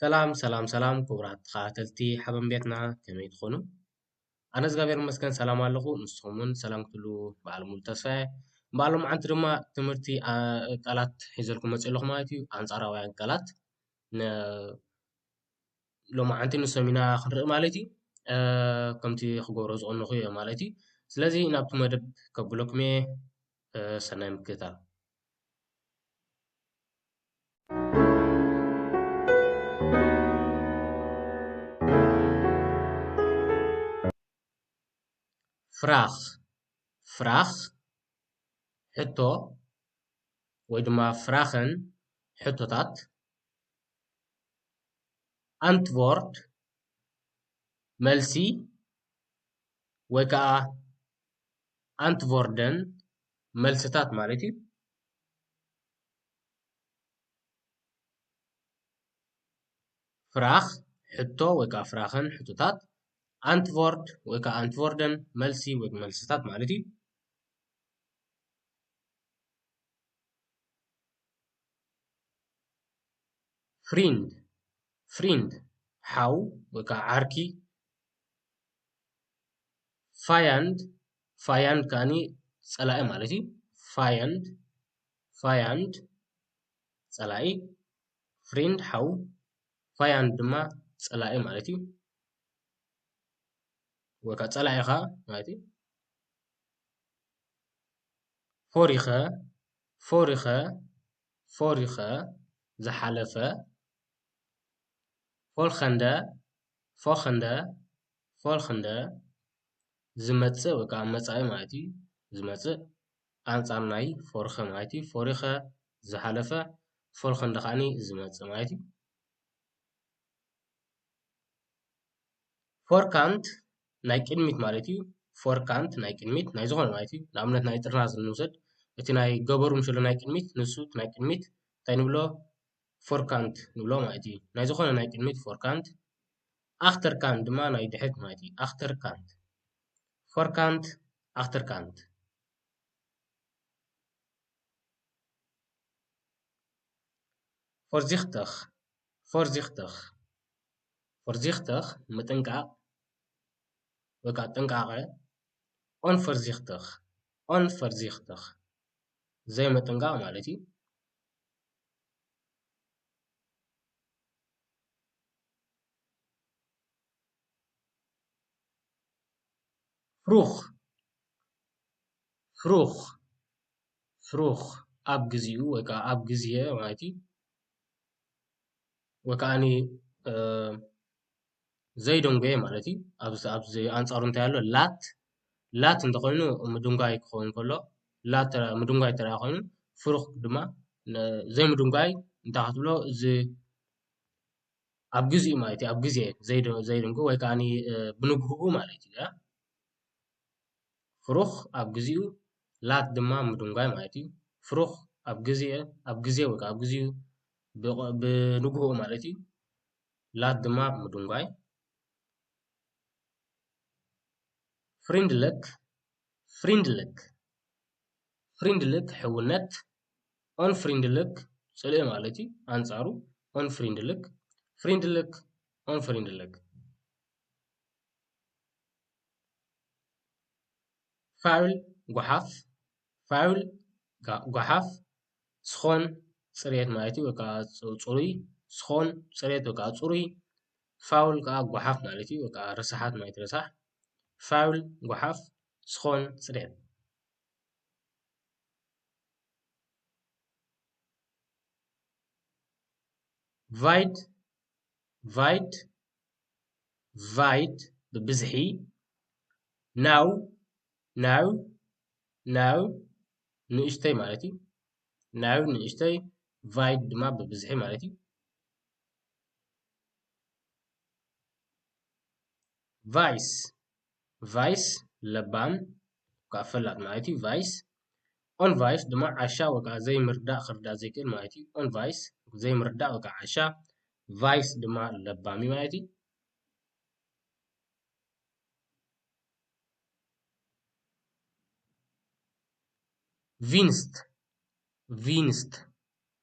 ሰላም ክቡራት ተኸታተልቲ ሓበን ቤትና ከመይ ትኾኑ? ኣነ እግዚኣብሔር ይመስገን ሰላም ኣለኹ። ንስኹም እውን ሰላም ክትህሉ በዓል ሙሉ ተስፋ እየ። በዓሎም ድማ ትምህርቲ ቃላት ሒዘልኩም መፂእ ኣለኹ ማለት እዩ። ኣንጻራውያን ቃላት ሎማዓንቲ ንሶም ኢና ክንርኢ ማለት እዩ። ከምቲ ክገብሮ ዝቐንኹ እየ ማለት እዩ። ስለዚ ናብቲ መደብ ከብለኩም እየ። ሰናይ ምክትታል። ፍራኽ ፍራኽ ሕቶ ወይ ድማ ፍራኽን ሕቶታት ኣንትቮርድ መልሲ ወይ ከዓ ኣንትቮርደን መልስታት ማለት እዩ። ፍራኽ ሕቶ ወይ ከዓ ፍራኽን ሕቶታት ኣንትቮርድ ወይ ከዓ ኣንትቮርደን መልሲ ወይ መልስታት ማለት እዩ። ፍሪንድ ፍሪንድ ሓው ወይ ከዓ ዓርኪ። ፋያንድ ፋያንድ ከዓኒ ፀላኢ ማለት እዩ። ፋያንድ ፋያንድ ፀላኢ። ፍሪንድ ሓው ፋያንድ ድማ ፀላኢ ማለት እዩ። ወይ ከዓ ፀላኢኻ ማለት እዩ። ፎሪኸ ፎሪኸ ፎሪኸ ዝሓለፈ። ፎልኸንደ ፎኸንደ ፎልኸንደ ዝመፅእ ወይ ከዓ መፃኢ ማለት እዩ። ዝመፅእ ኣንፃር ናይ ፎርኸ ማለት እዩ። ፎሪኸ ዝሓለፈ ፎልኸንደ ከዓኒ ዝመፅእ ማለት እዩ። ፎርካንት ናይ ቅድሚት ማለት እዩ። ፎርካንት ናይ ቅድሚት ናይ ዝኾነ ማለት እዩ። ንኣብነት ናይ ጥርናዝ እንውሰድ እቲ ናይ ገበሩ ምሸሎ ናይ ቅድሚት ንሱ ናይ ቅድሚት እንታይ ንብሎ ፎርካንት ንብሎ ማለት እዩ። ናይ ዝኾነ ናይ ቅድሚት ፎርካንት። ኣኽተርካንት ድማ ናይ ድሕሪት ማለት እዩ። ኣኽተርካንት ፎርካንት ኣኽተርካንት። ፎርዚኽተኽ ፎርዚኽተኽ ፎርዚኽተኽ ምጥንቃቕ ወይ ከዓ ጥንቃቐ። ኦንፈርዚኽተኽ ኦንፈርዚኽተኽ ዘይምጥንቃቕ ማለት እዩ። ፍሩኽ ፍሩኽ ፍሩኽ ኣብ ግዚኡ ወይ ከዓ ኣብ ግዜ ማለት እዩ። ወይ ከዓኒ ዘይደንጎየ ማለት እዩ። ኣብዚ ኣንፃሩ እንታይ ኣሎ ላት ላት እንተኮይኑ ምድንጓይ ክኸውን ከሎ ላት ምድንጓይ እንተደኣ ኮይኑ ፍሩኽ ድማ ዘይምድንጓይ እንታይ ክትብሎ እዚ ኣብ ግዚኡ ማለት እዩ። ኣብ ግዜ ዘይድንጉ ወይ ከዓኒ ብንግህኡ ማለት እዩ። ፍሩኽ ኣብ ግዚኡ ላት ድማ ምድንጓይ ማለት እዩ። ፍሩኽ ኣብ ግዜ ወይ ከዓ ኣብ ግዚኡ ብንግህኡ ማለት እዩ። ላት ድማ ምድንጓይ። ፍሪንድልክ ፍሪንድልክ ፍሪንድልክ ሕውነት። ኦንፍሪንድልክ ፅልኢ ማለት እዩ ኣንፃሩ ኦንፍሪንድልክ ፍሪንድልክ ኦንፍሪንድልክ። ፋውል ጓሓፍ ፋውል ጓሓፍ ስኾን ፅሬት ማለት እዩ። ወይ ከዓ ፅሩይ ስኾን ፅሬት ወይ ከዓ ፅሩይ። ፋውል ከዓ ጓሓፍ ማለት እዩ። ወይ ከዓ ርስሓት ማለት ረሳሕ። ፋውል ጓሓፍ ስኾን ፅሬት። ቫይድ ቫይድ ቫይድ ብብዝሒ። ናው ናው ናው ንእሽተይ ማለት እዩ። ናው ንእሽተይ ቫይድ ድማ ብብዝሒ ማለት እዩ። ቫይስ ቫይስ ለባም ከዓ ፈላጥ ማለት እዩ። ቫይስ ኦን ቫይስ ድማ ዓሻ ወይ ከዓ ዘይምርዳእ ክርዳእ ዘይክእል ማለት እዩ። ኦን ቫይስ ዘይምርዳእ ወይ ከዓ ዓሻ። ቫይስ ድማ ለባሚ ማለት እዩ። ቪንስት ቪንስት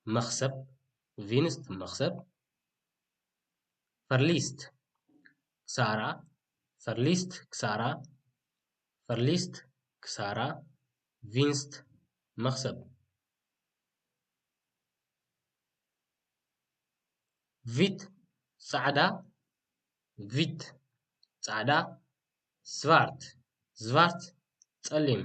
መኽሰብ ቪንስት መኽሰብ። verliest كسارة verliest كسارة verliest كسارة winst مكسب vit صعدة vit صعدة zwart zwart ጸሊም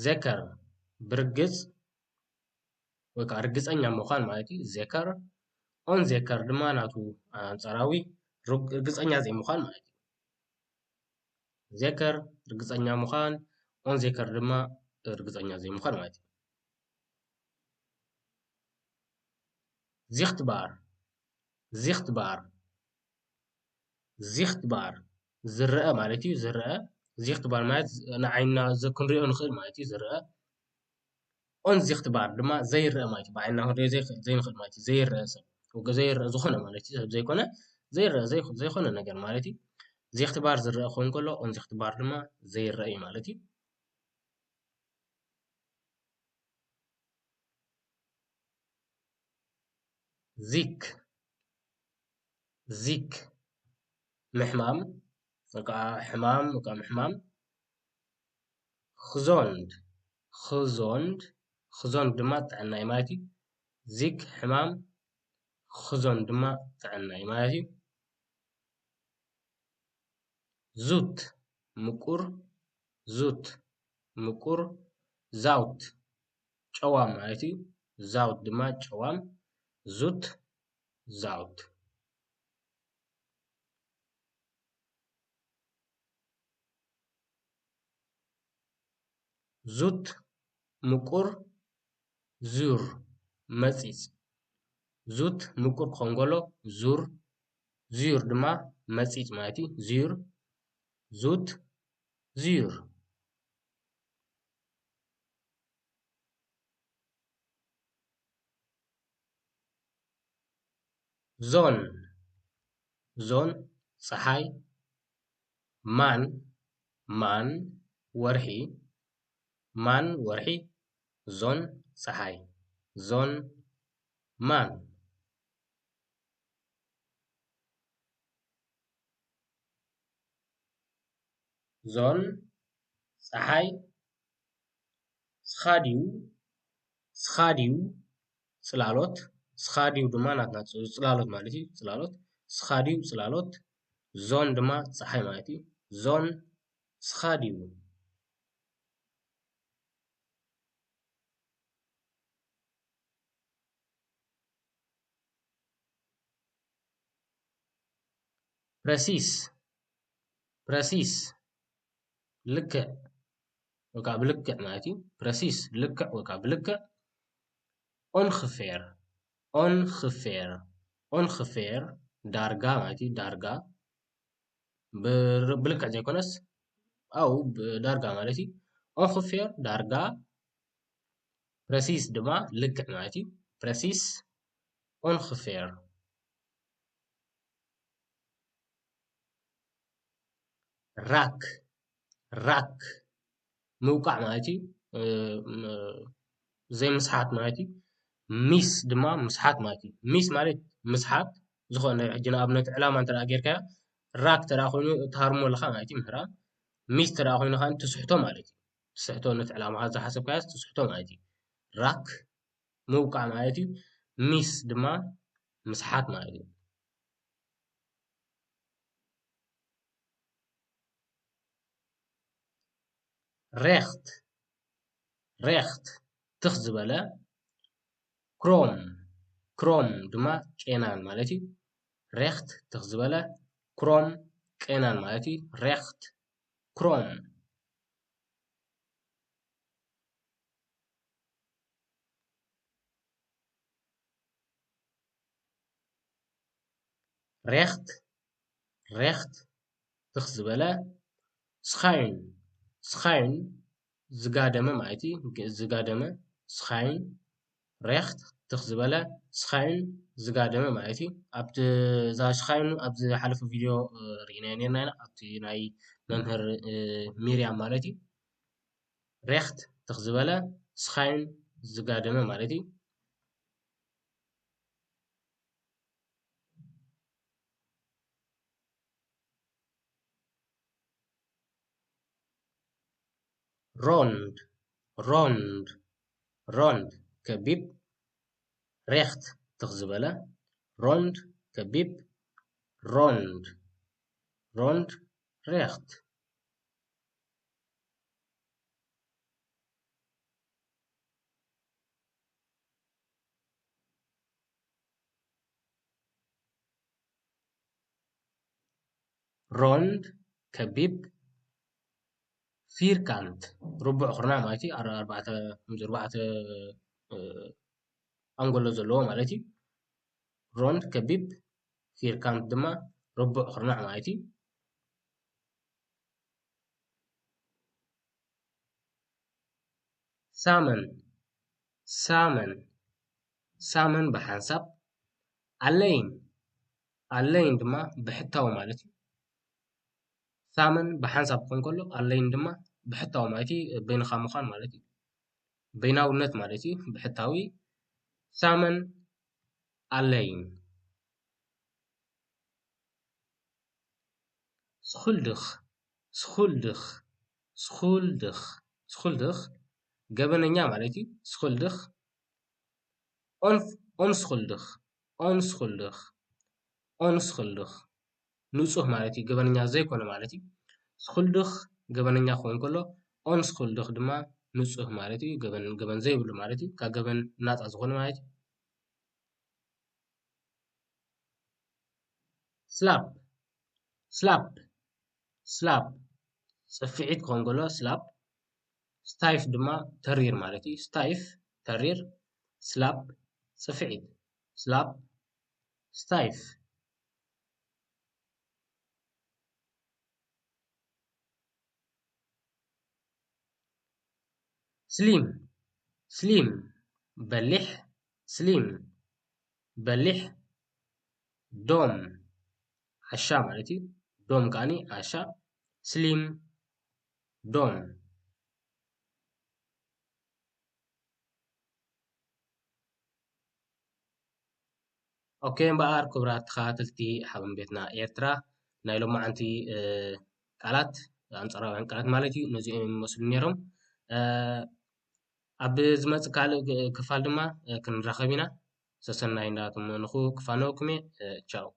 zeker ብርግጽ ወይ ከዓ ርግጸኛ ምዃን ማለት እዩ zeker onzeker ድማ ናቱ አንጻራዊ ርግጸኛ ዘይምዃን ማለት እዩ zeker ርግጸኛ ምዃን onzeker ድማ ርግጸኛ ዘይምዃን ማለት እዩ zichtbar ዝርአ ማለት እዩ ዝርአ zichtbar ማለት ንዓይንና ክንሪኦ ንኽእል ማለት እዩ ዝርአ onzichtbar ድማ ዘይርአ ማለት እዩ ብዓይንና ክንሪኦ ዘይንኽእል ማለት እዩ ዘይርአ ሰብ ዘይርአ ዝኾነ ማለት እዩ ሰብ ዘይኮነ ዘይርአ ዘይኮነ ነገር ማለት እዩ zichtbar ዝርአ ክኸውን ከሎ onzichtbar ድማ ዘይርአ እዩ ማለት እዩ ዚክ ምሕማም ወይ ከዓ ሕማም ወይ ከዓ ምሕማም ክዞንድ ድማ ጥዕና እዩ ማለት እዩ ዚክ ሕማም ክዞንድ ድማ ጥዕና እዩ ማለት እዩ ዙት ምቁር ዛውት ጨዋም ማለት እዩ ዛውት ድማ ጨዋም ዙት ዛውት ዙት ምቁር ዙር መጺጽ ዙት ምቁር ክኸውን ከሎ ዙር ድማ መጺጽ ማለት እዩ ዙት ዙር ዞን ፀሓይ ማን ወርሒ ዞን ፀሓይ ዞን ማን ዞን ፀሓይ ስኻድዩ ጽላሎት ስኻድዩ ድማ ናትና ጽላሎት ማለት እዩ ጽላሎት ስኻድዩ ጽላሎት ዞን ድማ ፀሓይ ማለት እዩ ዞን ስኻድዩ ፕረሲስ ልክዕ ወይ ከዓ ብልክዕ ማለት እዩ ፕረሲስ ልክዕ ወይ ከዓ ብልክዕ ኦንኽፌር ዳርጋ ማለት እዩ ዳርጋ ብልክዕ ዘይኮነስ ኣው ዳርጋ ማለት እዩ ኦንኽፌር ዳርጋ ፕረሲስ ድማ ልክዕ ማለት እዩ ፕረሲስ ኦንኽፌር ራክ ምውቃዕ ማለት እዩ ዘይምስሓት ማለት እዩ ሚስ ድማ ምስሓት ማለት እዩ ሚስ ማለት ምስሓት ዝኾነ ሕጂ ንኣብነት ዕላማ እንተ ጌርካዮ ራክ እንተ ኮይኑ ተሃርመለካ ማለት እዩ ምሕራም ሚስ እንተ ኮይኑ ከዓ ትስሕቶ ማለት እዩ ትስሕቶ ነቲ ዕላማኻ ዝሓሰብካዮ ትስሕቶ ማለት እዩ ራክ ምውቃዕ ማለት እዩ ሚስ ድማ ምስሓት ማለት እዩ ሬኽት ትኽ ዝበለ ክሮም ድማ ጨናን ማለት እዩ ሬኽት ትኽ ዝበለ ክሮም ጨናን ማለት እዩ ሬኽት ክሮም ሬኽት ትኽ ዝበለ ስኻይን ዝጋደመ ማለት እዩ ዝጋደመ ስኻይን ሬኽት ትኽ ዝበለ ስኻይን ዝጋደመ ማለት እዩ ኣብቲ ዛሽኻይኑ ኣብዚ ሓለፈ ቪድዮ ርኢና ነርና ኢና ኣብቲ ናይ መምህር ሚርያም ማለት እዩ ሬኽት ትኽ ዝበለ ስኻይን ዝጋደመ ማለት እዩ ሮንድ ሮንድ ሮንድ ከቢብ ሬኽት ትኽ ዝበለ ሮንድ ከቢብ ሮንድ ሮንድ ሬኽት ሮንድ ከቢብ ፊርካንት ርቡዕ ኹርናዕ ማለት እዩ ኣርባዕተ ኣንጎሎ ዘለዎ ማለት እዩ ሮንድ ከቢብ ፊርካንት ድማ ርቡዕ ኹርናዕ ማለት እዩ ሳመን ሳመን ሳመን ብሓንሳብ ኣለይን ኣለይን ድማ ብሕታዊ ማለት እዩ ሳመን ብሓንሳብ ክኾን ከሎ ኣለይን ድማ ብሕታዊ ማለት እዩ በይንኻ ምዃን ማለት እዩ በይናውነት ማለት እዩ ብሕታዊ ሳመን ኣለይን ስኹልድኽ ስኹልድኽ ስኹልድኽ ስኹልድኽ ገበነኛ ማለት እዩ ስኹልድኽ ኦንስኹልድኽ ኦንስኹልድኽ ኦንስኹልድኽ ንጹህ ማለት እዩ ገበነኛ ዘይኮነ ማለት እዩ ስኹልድኽ ገበነኛ ክኸውን ከሎ ኦንስኹልድኽ ድማ ንጹህ ማለት እዩ ገበን ዘይብሉ ማለት እዩ ካብ ገበን ናፃ ዝኾነ ማለት እዩ ስላፕ ስላፕ ስላፕ ጽፊዒት ክኸውን ከሎ ስላፕ ስታይፍ ድማ ተሪር ማለት እዩ ስታይፍ ተሪር ስላፕ ጽፊዒት ስላፕ ስታይፍ ስሊም ስሊም በሊሕ ስሊም በሊሕ ዶም ዓሻ ማለት እዩ ዶም ከዓኒ ዓሻ ስሊም ዶም ኦኬ እምበኣር ክቡራት ተኸታተልቲ ሓበን ቤትና ኤርትራ ናይ ሎማዓንቲ ቃላት ኣንጻራውያን ቃላት ማለት እዩ ነዚኦም ይመስሉ ነይሮም ኣብ ዝመጽእ ካልእ ክፋል ድማ ክንራኸብ ኢና ሰሰናይ እንዳተመንኹ ክፋነወኩም እየ ቻው